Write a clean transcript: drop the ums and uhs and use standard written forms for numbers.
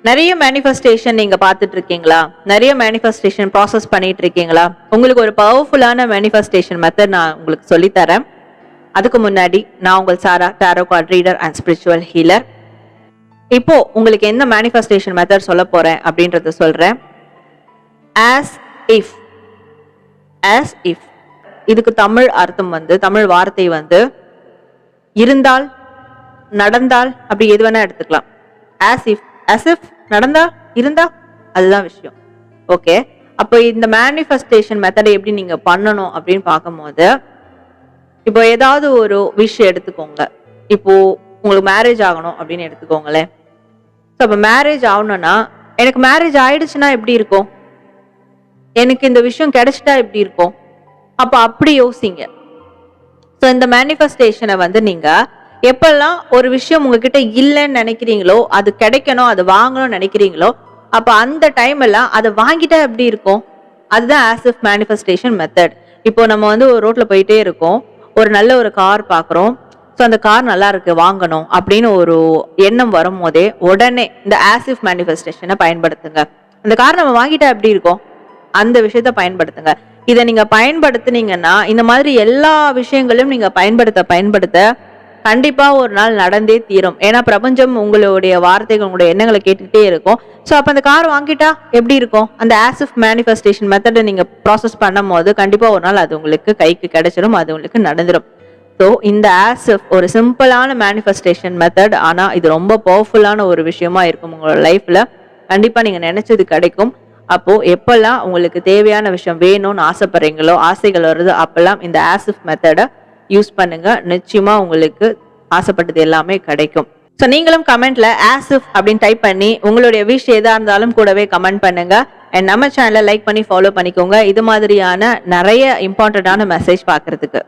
நிறைய மேனிஃபெஸ்டேஷன் நீங்க பார்த்துட்டு இருக்கீங்களா? நிறைய மேனிஃபெஸ்டேஷன் ப்ராசஸ் பண்ணிட்டு இருக்கீங்களா? உங்களுக்கு ஒரு பவர்ஃபுல்லான மேனிஃபெஸ்டேஷன் மெத்தட் நான் உங்களுக்கு சொல்லித்தரேன். அதுக்கு முன்னாடி நான் உங்கள் Sara, tarot card reader and spiritual healer. இப்போ உங்களுக்கு என்ன மேனிஃபெஸ்டேஷன் மெத்தட் சொல்ல போறேன் அப்படின்றத சொல்றேன். As if. ஆஸ் இஃப் இதுக்கு தமிழ் அர்த்தம் தமிழ் வார்த்தை இருந்தால், நடந்தால், அப்படி எது வேணா எடுத்துக்கலாம். ஆஸ் இஃப், as if நடந்தா, இருந்தா, அதுதான் விஷயம். ஓகே, அப்போ இந்த மேனிஃபெஸ்டேஷன் மெத்தடை எப்படி நீங்க பண்ணணும் அப்படின்னு பார்க்கும்போது, இப்போ ஏதாவது ஒரு விஷயம் எடுத்துக்கோங்க. இப்போ உங்களுக்கு மேரேஜ் ஆகணும் அப்படின்னு எடுத்துக்கோங்களேன். ஸோ அப்போ மேரேஜ் ஆகணும்னா, எனக்கு மேரேஜ் ஆயிடுச்சுன்னா எப்படி இருக்கும், எனக்கு இந்த விஷயம் கிடைச்சிட்டா எப்படி இருக்கும், அப்போ அப்படி யோசிங்க. ஸோ இந்த மேனிஃபெஸ்டேஷனை நீங்க எப்பெல்லாம் ஒரு விஷயம் உங்ககிட்ட இல்லைன்னு நினைக்கிறீங்களோ, அது கிடைக்கணும், அது வாங்கணும்னு நினைக்கிறீங்களோ, அப்ப அந்த டைம் எல்லாம் அதை வாங்கிட்டா எப்படி இருக்கும், அதுதான் ஆஸ் இஃப் மேனிஃபெஸ்டேஷன் மெத்தட். இப்போ நம்ம ஒரு ரோட்ல போயிட்டே இருக்கோம், ஒரு நல்ல ஒரு கார் பாக்குறோம். ஸோ அந்த கார் நல்லா இருக்கு, வாங்கணும் அப்படின்னு ஒரு எண்ணம் வரும் போதே உடனே இந்த ஆஸ் இஃப் மேனிஃபெஸ்டேஷனை பயன்படுத்துங்க. அந்த கார் நம்ம வாங்கிட்டா எப்படி இருக்கும், அந்த விஷயத்த பயன்படுத்துங்க. இதை நீங்க பயன்படுத்துனீங்கன்னா, இந்த மாதிரி எல்லா விஷயங்களையும் நீங்க பயன்படுத்த கண்டிப்பா ஒரு நாள் நடந்தே தீரும். ஏன்னா பிரபஞ்சம் உங்களுடைய வார்த்தைகள், உங்களுடைய எண்ணங்களை கேட்டுக்கிட்டே இருக்கும். ஸோ அப்ப அந்த கார் வாங்கிட்டா எப்படி இருக்கும், அந்த ஆஸ் இஃப் மேனிஃபெஸ்டேஷன் மெத்தடை நீங்க ப்ராசஸ் பண்ணும் போது கண்டிப்பா ஒரு நாள் அது உங்களுக்கு கைக்கு கிடைச்சிடும், அது உங்களுக்கு நடந்துடும். ஸோ இந்த ஆஸ் இஃப் ஒரு சிம்பிளான மேனிஃபெஸ்டேஷன் மெத்தட், ஆனா இது ரொம்ப பவர்ஃபுல்லான ஒரு விஷயமா இருக்கும் உங்களோட லைஃப்ல. கண்டிப்பா நீங்க நினைச்சது கிடைக்கும். அப்போ எப்பெல்லாம் உங்களுக்கு தேவையான விஷயம் வேணும்னு ஆசைப்படுறீங்களோ, ஆசைகள் வருது, அப்பெல்லாம் இந்த ஆஸ் இஃப் மெத்தடை யூஸ் பண்ணுங்க. நிச்சயமா உங்களுக்கு ஆசைப்பட்டது எல்லாமே கிடைக்கும். ஸோ நீங்களும் கமெண்ட்ல ஆஸ் இஃப் அப்படின்னு டைப் பண்ணி உங்களுடைய விஷ் எதா இருந்தாலும் கூடவே கமெண்ட் பண்ணுங்க. அண்ட் நம்ம சேனலை லைக் பண்ணி ஃபாலோ பண்ணிக்கோங்க, இது மாதிரியான நிறைய இம்பார்ட்டன்டான மெசேஜ் பார்க்கறதுக்கு.